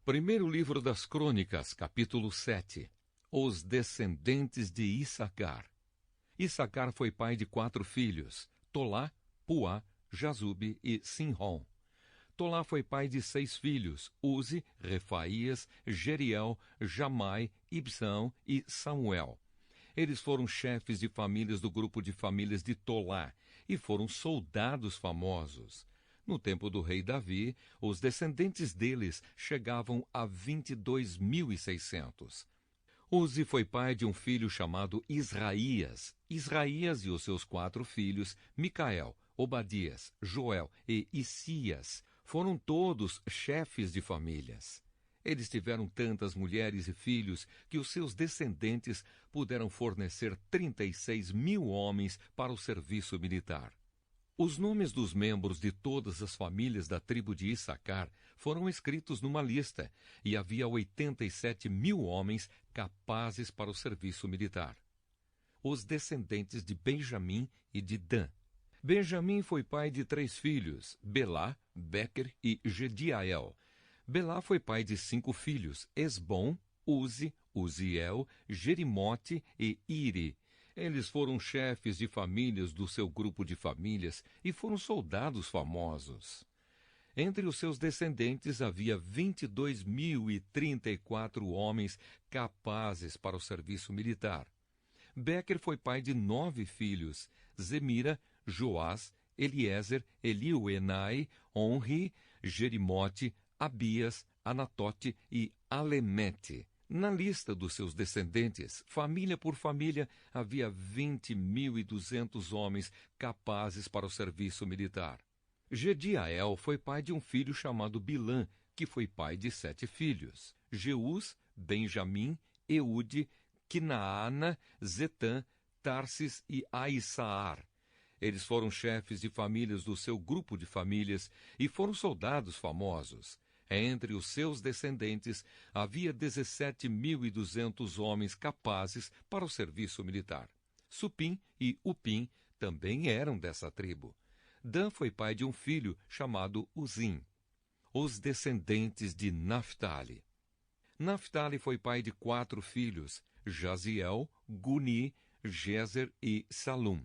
Primeiro livro das Crônicas, capítulo 7. Os descendentes de Issacar. Issacar foi pai de 4 filhos, Tolá, Puá, Jazube e Sinrom. Tolá foi pai de 6 filhos, Uzi, Refaías, Jeriel, Jamai, Ibsão e Samuel. Eles foram chefes de famílias do grupo de famílias de Tolá e foram soldados famosos. No tempo do rei Davi, os descendentes deles chegavam a 22.600. Uzi foi pai de um filho chamado Israías. Israías e os seus 4 filhos, Micael, Obadias, Joel e Isias, foram todos chefes de famílias. Eles tiveram tantas mulheres e filhos que os seus descendentes puderam fornecer 36.000 homens para o serviço militar. Os nomes dos membros de todas as famílias da tribo de Issacar foram escritos numa lista, e havia 87.000 homens capazes para o serviço militar. Os descendentes de Benjamim e de Dan. Benjamim foi pai de 3 filhos, Belá, Bequer e Gediael. Belá foi pai de 5 filhos, Esbom, Uzi, Uziel, Jerimote e Iri. Eles foram chefes de famílias do seu grupo de famílias e foram soldados famosos. Entre os seus descendentes havia 22.034 homens capazes para o serviço militar. Bequer foi pai de 9 filhos, Zemira, Joás, Eliezer, Eliuenai, Onri, Jerimote, Abias, Anatote e Alemete. Na lista dos seus descendentes, família por família, havia 20.200 homens capazes para o serviço militar. Gediael foi pai de um filho chamado Bilã, que foi pai de 7 filhos, Jeús, Benjamim, Eude, Quinaana, Zetã, Tarsis e Aissaar. Eles foram chefes de famílias do seu grupo de famílias e foram soldados famosos. Entre os seus descendentes, havia 17.200 homens capazes para o serviço militar. Supim e Upim também eram dessa tribo. Dan foi pai de um filho chamado Uzim. Os descendentes de Naphtali. Naphtali foi pai de 4 filhos, Jaziel, Guni, Jezer e Salum.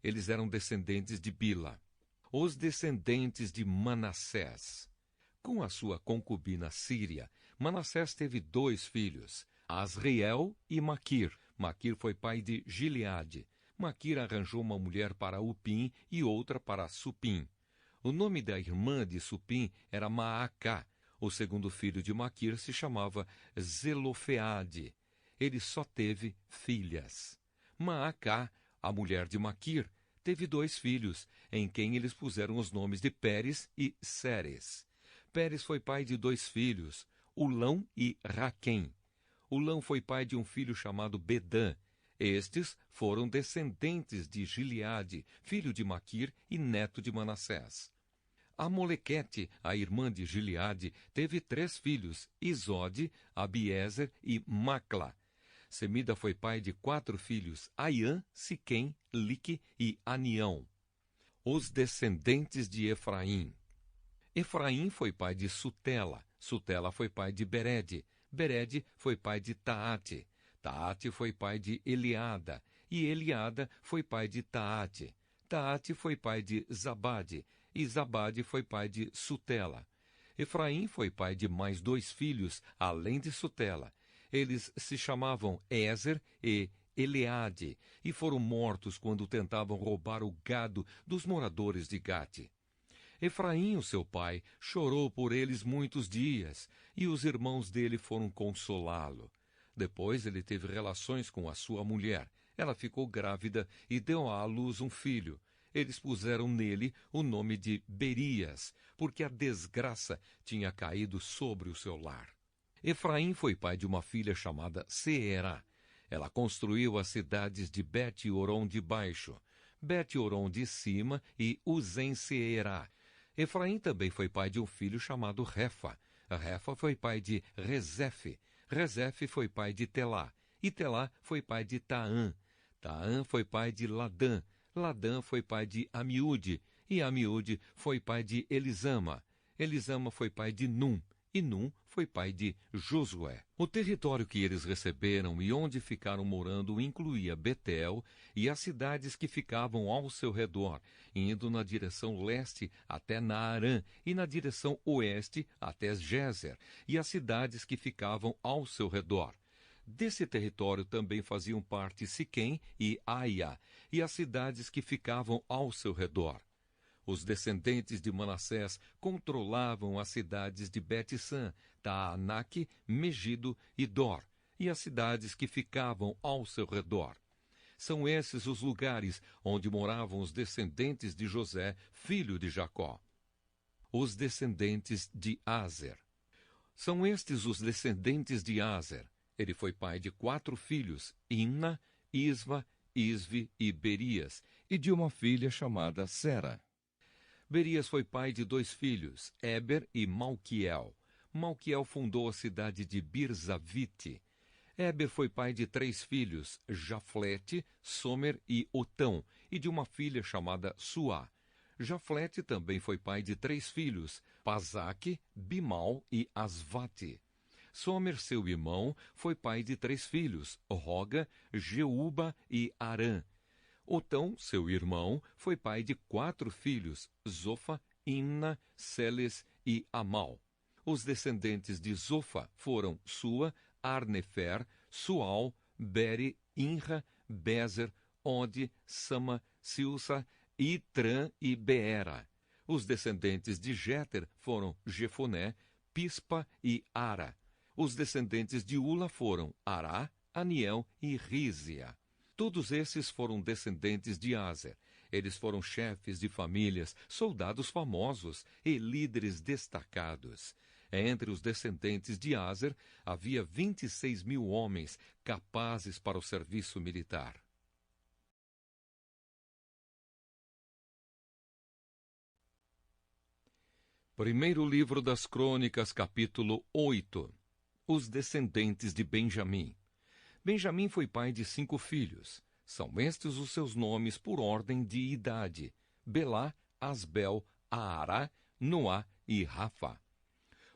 Eles eram descendentes de Bila. Os descendentes de Manassés. Com a sua concubina Síria, Manassés teve 2 filhos, Asriel e Maquir. Maquir foi pai de Gileade. Maquir arranjou uma mulher para Upim e outra para Supim. O nome da irmã de Supim era Maacá. O segundo filho de Maquir se chamava Zelofeade. Ele só teve filhas. Maacá, a mulher de Maquir, teve 2 filhos, em quem eles puseram os nomes de Pérez e Séres. Pérez foi pai de 2 filhos, Ulão e Raquém. Ulão foi pai de um filho chamado Bedã. Estes foram descendentes de Gileade, filho de Maquir e neto de Manassés. Amolequete, a irmã de Gileade, teve 3 filhos, Isode, Abiezer e Macla. Semida foi pai de 4 filhos, Aiã, Siquém, Lique e Anião. Os descendentes de Efraim. Efraim foi pai de Sutela. Sutela foi pai de Berede. Berede foi pai de Taate. Taate foi pai de Eliada. E Eliada foi pai de Taate. Taate foi pai de Zabade. E Zabade foi pai de Sutela. Efraim foi pai de mais 2 filhos, além de Sutela. Eles se chamavam Ézer e Eleade, e foram mortos quando tentavam roubar o gado dos moradores de Gate. Efraim, o seu pai, chorou por eles muitos dias, e os irmãos dele foram consolá-lo. Depois ele teve relações com a sua mulher. Ela ficou grávida e deu à luz um filho. Eles puseram nele o nome de Berias, porque a desgraça tinha caído sobre o seu lar. Efraim foi pai de uma filha chamada Seerá. Ela construiu as cidades de Bet-Oron de baixo, Bet-Oron de cima e Uzen-Seerá. Efraim também foi pai de um filho chamado Refa. Refa foi pai de Rezefe. Rezefe foi pai de Telá. E Telá foi pai de Taã. Taã foi pai de Ladã. Ladã foi pai de Amiúde. E Amiúde foi pai de Elisama. Elisama foi pai de Num. e Num foi pai de Josué. O território que eles receberam e onde ficaram morando incluía Betel e as cidades que ficavam ao seu redor, indo na direção leste até Naarã e na direção oeste até Gézer, e as cidades que ficavam ao seu redor. Desse território também faziam parte Siquém e Aia, e as cidades que ficavam ao seu redor. Os descendentes de Manassés controlavam as cidades de Bet-San, Taanaque, Megido e Dor, e as cidades que ficavam ao seu redor. São esses os lugares onde moravam os descendentes de José, filho de Jacó. Os descendentes de Aser. São estes os descendentes de Aser. Ele foi pai de 4 filhos, Imna, Isva, Isvi e Berias, e de uma filha chamada Sera. Berias foi pai de 2 filhos, Éber e Malquiel. Malquiel fundou a cidade de Birzavite. Éber foi pai de 3 filhos, Jaflete, Somer e Otão, e de uma filha chamada Suá. Jaflete também foi pai de 3 filhos, Pazaque, Bimal e Asvate. Somer, seu irmão, foi pai de 3 filhos, Roga, Jeuba e Arã. Otão, seu irmão, foi pai de 4 filhos, Zofa, Imna, Seles e Amal. Os descendentes de Zofa foram Sua, Arnefer, Sual, Beri, Inra, Bezer, Ode, Sama, Silsa, Itrã e Beera. Os descendentes de Jéter foram Jefoné, Pispa e Ara. Os descendentes de Ula foram Ará, Aniel e Rízia. Todos esses foram descendentes de Aser. Eles foram chefes de famílias, soldados famosos e líderes destacados. Entre os descendentes de Aser, havia 26.000 homens capazes para o serviço militar. Primeiro livro das Crônicas, capítulo 8. Os descendentes de Benjamim. Benjamim foi pai de 5 filhos. São estes os seus nomes por ordem de idade: Belá, Asbel, Aará, Noá e Rafa.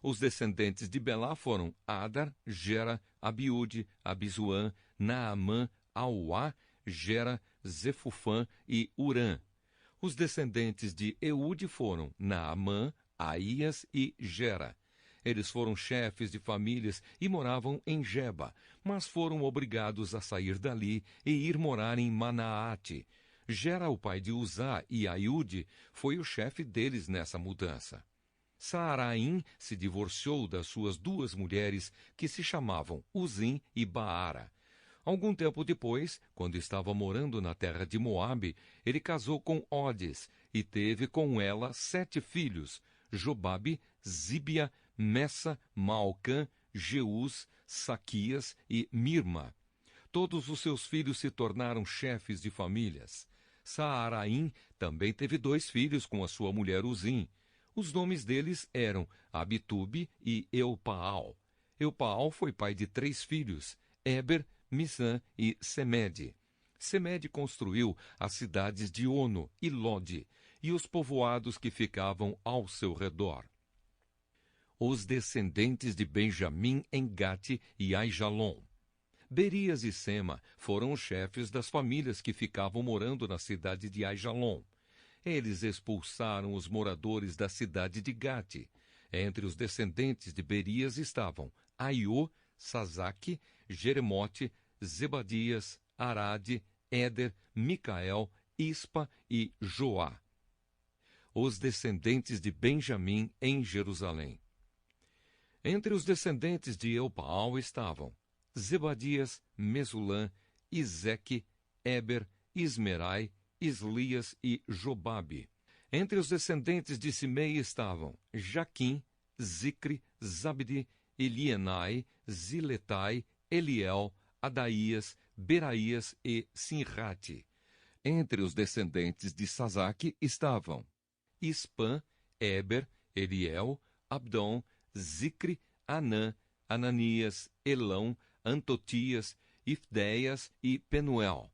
Os descendentes de Belá foram Adar, Gera, Abiúde, Abizuã, Naamã, Auá, Gera, Zefufã e Urã. Os descendentes de Eude foram Naamã, Aías e Gera. Eles foram chefes de famílias e moravam em Geba, mas foram obrigados a sair dali e ir morar em Manaate. Gera, o pai de Uzá, e Aiúde foi o chefe deles nessa mudança. Saaraim se divorciou das suas 2 mulheres, que se chamavam Uzim e Baara. Algum tempo depois, quando estava morando na terra de Moabe, ele casou com Odes e teve com ela 7 filhos, Jobabe, Zíbia, Messa, Malcã, Jeús, Saquias e Mirma. Todos os seus filhos se tornaram chefes de famílias. Saaraim também teve 2 filhos com a sua mulher Uzim. Os nomes deles eram Abitube e Eupaal. Eupaal foi pai de 3 filhos, Éber, Missã e Semede. Semede construiu as cidades de Ono e Lode e os povoados que ficavam ao seu redor. Os descendentes de Benjamim em Gate e Aijalon. Berias e Sema foram os chefes das famílias que ficavam morando na cidade de Aijalon. Eles expulsaram os moradores da cidade de Gate. Entre os descendentes de Berias estavam Aiô, Sazaque, Jeremote, Zebadias, Arade, Éder, Micael, Ispa e Joá. Os descendentes de Benjamim em Jerusalém. Entre os descendentes de Eupaal estavam Zebadias, Mesulã, Izeque, Éber, Ismerai, Islias e Jobabe. Entre os descendentes de Simei estavam Jaquim, Zicre, Zabdi, Elienai, Ziletai, Eliel, Adaías, Beraías e Sinrate. Entre os descendentes de Sazaque estavam Ispã, Éber, Eliel, Abdom, Zicre, Anã, Ananias, Elão, Antotias, Ifdeias e Penuel.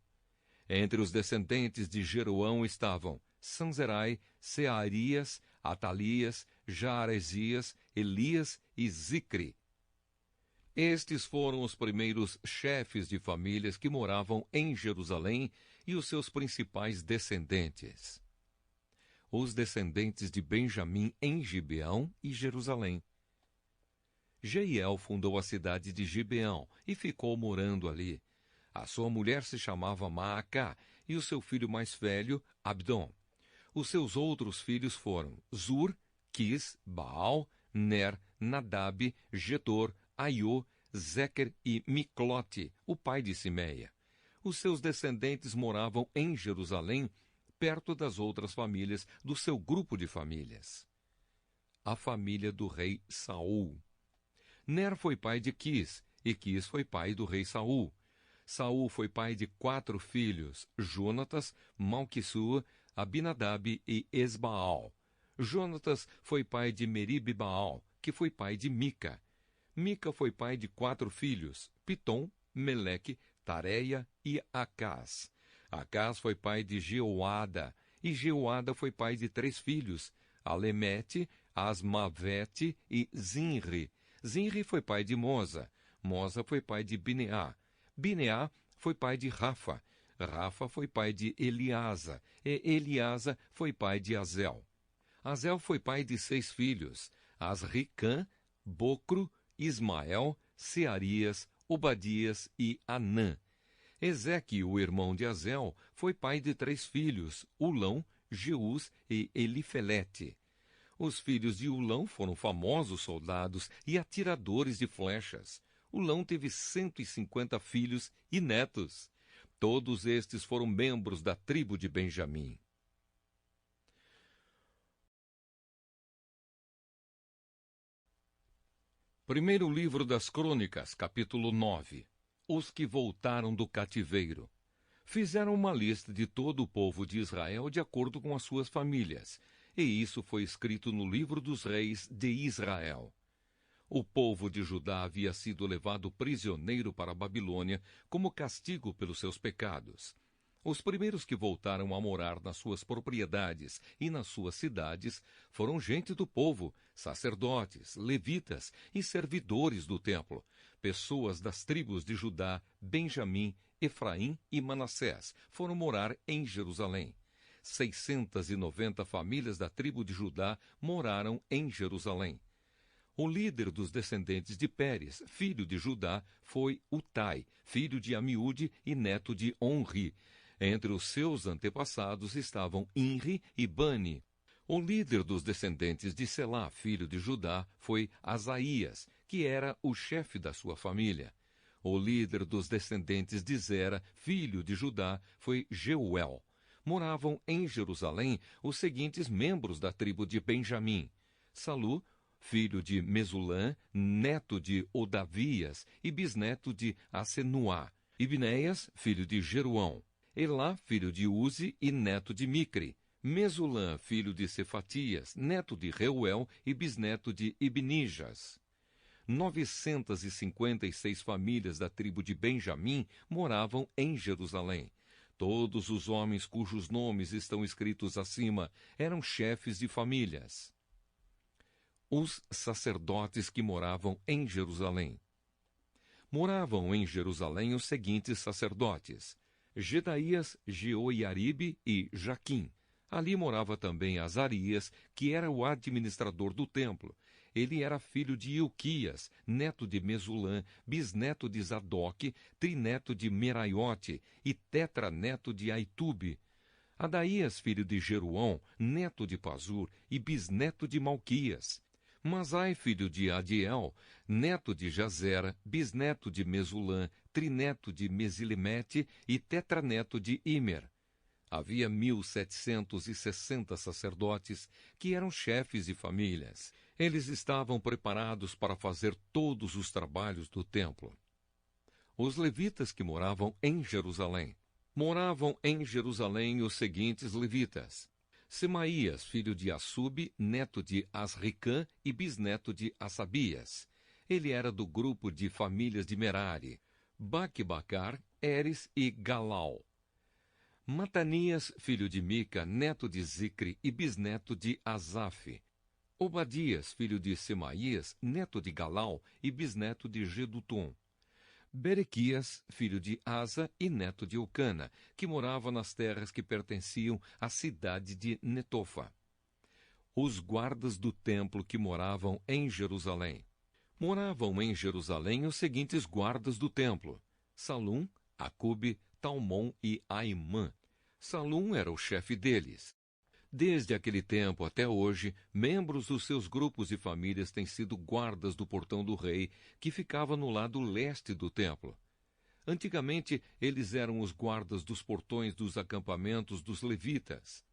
Entre os descendentes de Jeroão estavam Sanzerai, Searias, Atalias, Jaaresias, Elias e Zicri. Estes foram os primeiros chefes de famílias que moravam em Jerusalém e os seus principais descendentes. Os descendentes de Benjamim em Gibeão e Jerusalém. Jeiel fundou a cidade de Gibeão e ficou morando ali. A sua mulher se chamava Maacá e o seu filho mais velho, Abdom. Os seus outros filhos foram Zur, Quis, Baal, Ner, Nadab, Gedor, Aiô, Zequer e Miclote, o pai de Simeia. Os seus descendentes moravam em Jerusalém, perto das outras famílias do seu grupo de famílias. A família do rei Saul. Ner foi pai de Quis, e Quis foi pai do rei Saul. Saul foi pai de 4 filhos, Jonatas, Malquissua, Abinadab e Esbaal. Jonatas foi pai de Meribe-Baal, que foi pai de Mica. Mica foi pai de 4 filhos, Pitom, Meleque, Tareia e Acás. Acás foi pai de Jeoada, e Jeoada foi pai de 3 filhos, Alemete, Asmavete e Zinri. Zinri foi pai de Moza. Moza foi pai de Bineá. Bineá foi pai de Rafa. Rafa foi pai de Eliasa. E Eliasa foi pai de Azel. Azel foi pai de 6 filhos, Asricã, Bocro, Ismael, Searias, Obadias e Anã. Ezeque, o irmão de Azel, foi pai de 3 filhos, Ulão, Jeús e Elifelete. Os filhos de Ulão foram famosos soldados e atiradores de flechas. Ulão teve 150 filhos e netos. Todos estes foram membros da tribo de Benjamim. Primeiro livro das Crônicas, capítulo 9. Os que voltaram do cativeiro. Fizeram uma lista de todo o povo de Israel de acordo com as suas famílias, e isso foi escrito no livro dos reis de Israel. O povo de Judá havia sido levado prisioneiro para a Babilônia como castigo pelos seus pecados. Os primeiros que voltaram a morar nas suas propriedades e nas suas cidades foram gente do povo, sacerdotes, levitas e servidores do templo, pessoas das tribos de Judá, Benjamim, Efraim e Manassés foram morar em Jerusalém. 690 famílias da tribo de Judá moraram em Jerusalém. O líder dos descendentes de Pérez, filho de Judá, foi Utai, filho de Amiúde e neto de Onri. Entre os seus antepassados estavam Inri e Bani. O líder dos descendentes de Selá, filho de Judá, foi Asaías, que era o chefe da sua família. O líder dos descendentes de Zera, filho de Judá, foi Jeuel. Moravam em Jerusalém os seguintes membros da tribo de Benjamim: Salu, filho de Mesulã, neto de Odavias e bisneto de Asenuá; Ibneias, filho de Jeruão; Elá, filho de Uzi e neto de Micre; Mesulã, filho de Cefatias, neto de Reuel e bisneto de Ibnijas. 956 famílias da tribo de Benjamim moravam em Jerusalém. Todos os homens cujos nomes estão escritos acima eram chefes de famílias. Os sacerdotes que moravam em Jerusalém. Moravam em Jerusalém os seguintes sacerdotes: Gedaías, Jeoiaribe e Jaquim. Ali morava também Azarias, que era o administrador do templo. Ele era filho de Ilquias, neto de Mesulã, bisneto de Zadok, trineto de Meraiote e tetraneto de Aitube. Adaías, filho de Jeruão, neto de Pazur e bisneto de Malquias. Masai, filho de Adiel, neto de Jazera, bisneto de Mesulã, trineto de Mesilemete e tetraneto de Imer. Havia 1.760 sacerdotes que eram chefes de famílias. Eles estavam preparados para fazer todos os trabalhos do templo. Os levitas que moravam em Jerusalém. Moravam em Jerusalém os seguintes levitas: Semaías, filho de Assub, neto de Asricã e bisneto de Assabias. Ele era do grupo de famílias de Merari. Baque-Bacar, Eres e Galal. Matanias, filho de Mica, neto de Zicre e bisneto de Asaf. Obadias, filho de Semaías, neto de Galau e bisneto de Gedutum. Berequias, filho de Asa e neto de Eucana, que morava nas terras que pertenciam à cidade de Netofa. Os guardas do templo que moravam em Jerusalém. Moravam em Jerusalém os seguintes guardas do templo: Salum, Acube, Talmon e Aimã. Salum era o chefe deles. Desde aquele tempo até hoje, membros dos seus grupos e famílias têm sido guardas do portão do rei, que ficava no lado leste do templo. Antigamente, eles eram os guardas dos portões dos acampamentos dos levitas.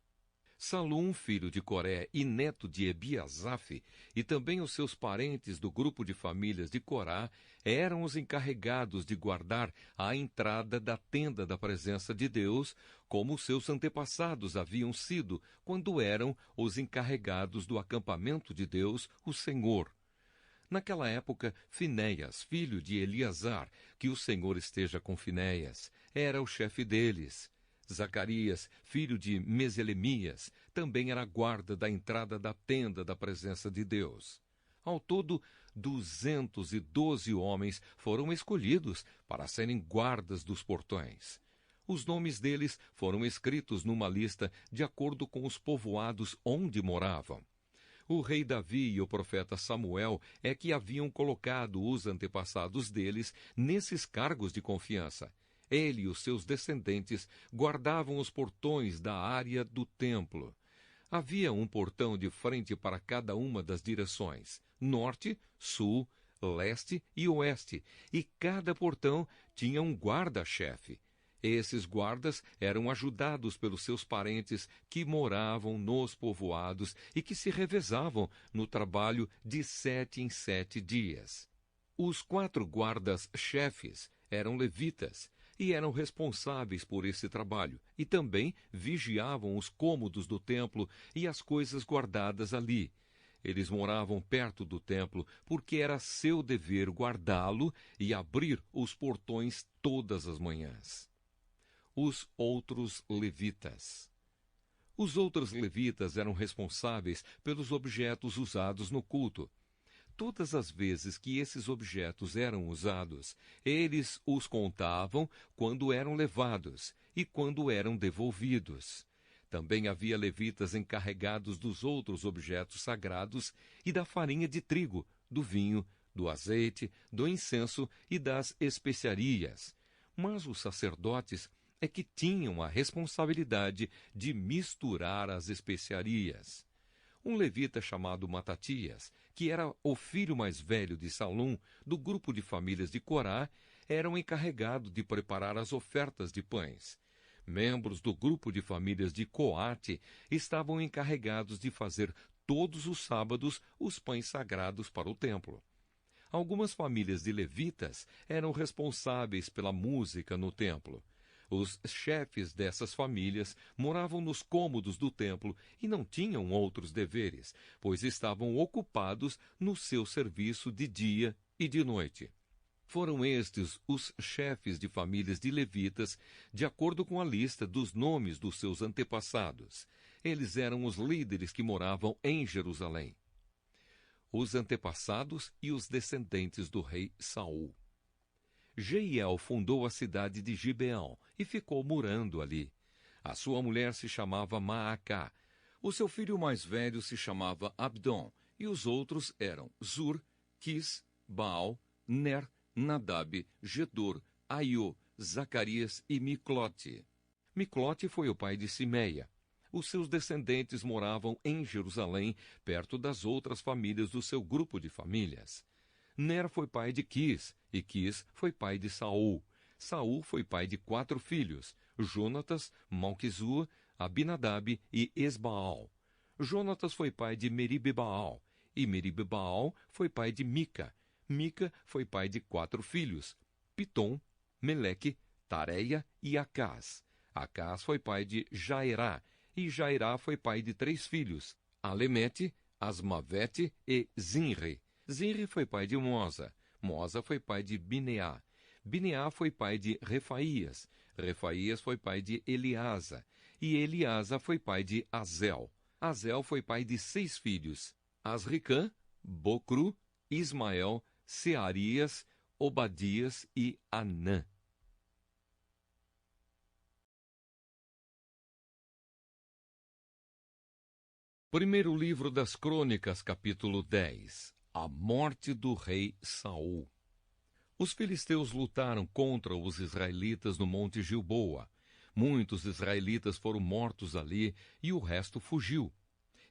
Salum, filho de Coré e neto de Ebiasaf, e também os seus parentes do grupo de famílias de Corá, eram os encarregados de guardar a entrada da tenda da presença de Deus, como seus antepassados haviam sido, quando eram os encarregados do acampamento de Deus, o Senhor. Naquela época, Finéias, filho de Eleazar, que o Senhor esteja com Finéias, era o chefe deles. Zacarias, filho de Meselemias, também era guarda da entrada da tenda da presença de Deus. Ao todo, 212 homens foram escolhidos para serem guardas dos portões. Os nomes deles foram escritos numa lista de acordo com os povoados onde moravam. O rei Davi e o profeta Samuel é que haviam colocado os antepassados deles nesses cargos de confiança. Ele e os seus descendentes guardavam os portões da área do templo. Havia um portão de frente para cada uma das direções, norte, sul, leste e oeste, e cada portão tinha um guarda-chefe. Esses guardas eram ajudados pelos seus parentes que moravam nos povoados e que se revezavam no trabalho de 7 em 7 dias. Os 4 guardas-chefes eram levitas, e eram responsáveis por esse trabalho, e também vigiavam os cômodos do templo e as coisas guardadas ali. Eles moravam perto do templo, porque era seu dever guardá-lo e abrir os portões todas as manhãs. Os outros levitas. Os outros levitas eram responsáveis pelos objetos usados no culto. Todas as vezes que esses objetos eram usados, eles os contavam quando eram levados e quando eram devolvidos. Também havia levitas encarregados dos outros objetos sagrados e da farinha de trigo, do vinho, do azeite, do incenso e das especiarias. Mas os sacerdotes é que tinham a responsabilidade de misturar as especiarias. Um levita chamado Matatias, que era o filho mais velho de Salum, do grupo de famílias de Corá, era o encarregado de preparar as ofertas de pães. Membros do grupo de famílias de Coate estavam encarregados de fazer todos os sábados os pães sagrados para o templo. Algumas famílias de levitas eram responsáveis pela música no templo. Os chefes dessas famílias moravam nos cômodos do templo e não tinham outros deveres, pois estavam ocupados no seu serviço de dia e de noite. Foram estes os chefes de famílias de levitas, de acordo com a lista dos nomes dos seus antepassados. Eles eram os líderes que moravam em Jerusalém. Os antepassados e os descendentes do rei Saul. Jeiel fundou a cidade de Gibeão e ficou morando ali. A sua mulher se chamava Maacá. O seu filho mais velho se chamava Abdon, e os outros eram Zur, Quis, Baal, Ner, Nadab, Gedor, Aiô, Zacarias e Miclote. Miclote foi o pai de Simeia. Os seus descendentes moravam em Jerusalém, perto das outras famílias do seu grupo de famílias. Ner foi pai de Quis, e Quis foi pai de Saul. Saul foi pai de 4 filhos, Jonatas, Malquizua, Abinadab e Esbaal. Jonatas foi pai de Meribe-Baal, e Meribe-Baal foi pai de Mica. Mica foi pai de 4 filhos, Pitom, Meleque, Tareia e Acás. Acás foi pai de Jairá, e Jairá foi pai de 3 filhos, Alemete, Asmavete e Zinri. Zinri foi pai de Moza. Moza foi pai de Bineá. Bineá foi pai de Refaías. Refaías foi pai de Eliasa. E Eliasa foi pai de Azel. Azel foi pai de 6 filhos, Asricã, Bocru, Ismael, Searias, Obadias e Anã. Primeiro livro das Crônicas, capítulo 10. A morte do rei Saul. Os filisteus lutaram contra os israelitas no monte Gilboa. Muitos israelitas foram mortos ali e o resto fugiu.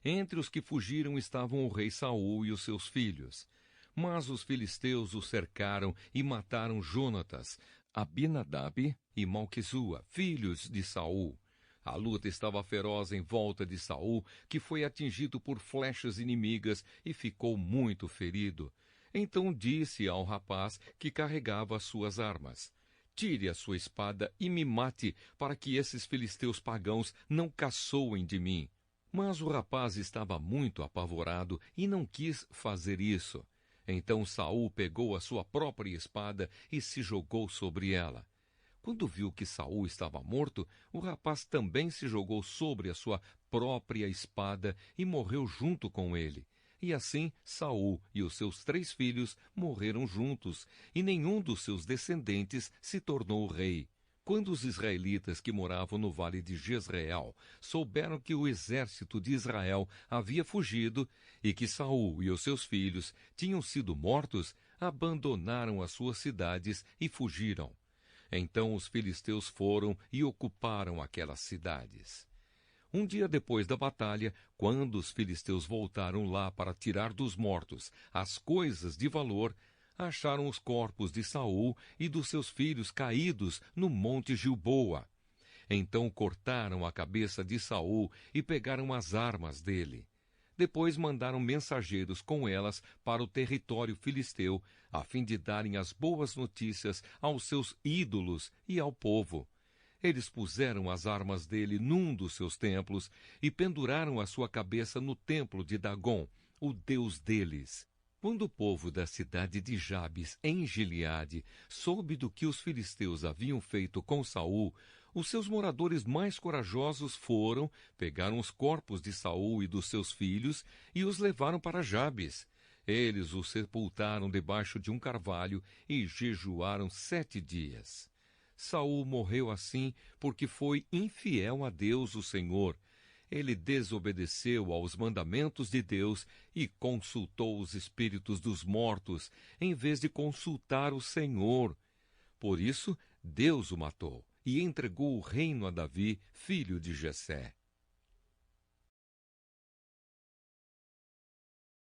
Entre os que fugiram estavam o rei Saul e os seus filhos. Mas os filisteus o cercaram e mataram Jonatas, Abinadab e Malquisua, filhos de Saul. A luta estava feroz em volta de Saul, que foi atingido por flechas inimigas e ficou muito ferido. Então disse ao rapaz que carregava as suas armas: tire a sua espada e me mate, para que esses filisteus pagãos não caçoem de mim. Mas o rapaz estava muito apavorado e não quis fazer isso. Então Saul pegou a sua própria espada e se jogou sobre ela. Quando viu que Saul estava morto, o rapaz também se jogou sobre a sua própria espada e morreu junto com ele. E assim Saul e os seus 3 filhos morreram juntos, e nenhum dos seus descendentes se tornou rei. Quando os israelitas que moravam no vale de Jezreel souberam que o exército de Israel havia fugido e que Saul e os seus filhos tinham sido mortos, abandonaram as suas cidades e fugiram. Então os filisteus foram e ocuparam aquelas cidades. Um dia depois da batalha, quando os filisteus voltaram lá para tirar dos mortos as coisas de valor, acharam os corpos de Saul e dos seus filhos caídos no monte Gilboa. Então cortaram a cabeça de Saul e pegaram as armas dele. Depois mandaram mensageiros com elas para o território filisteu, a fim de darem as boas notícias aos seus ídolos e ao povo. Eles puseram as armas dele num dos seus templos e penduraram a sua cabeça no templo de Dagom, o deus deles. Quando o povo da cidade de Jabes, em Gileade, soube do que os filisteus haviam feito com Saul, os seus moradores mais corajosos foram, pegaram os corpos de Saul e dos seus filhos e os levaram para Jabes. Eles os sepultaram debaixo de um carvalho e jejuaram 7 dias. Saul morreu assim porque foi infiel a Deus, o Senhor. Ele desobedeceu aos mandamentos de Deus e consultou os espíritos dos mortos, em vez de consultar o Senhor. Por isso, Deus o matou e entregou o reino a Davi, filho de Jessé.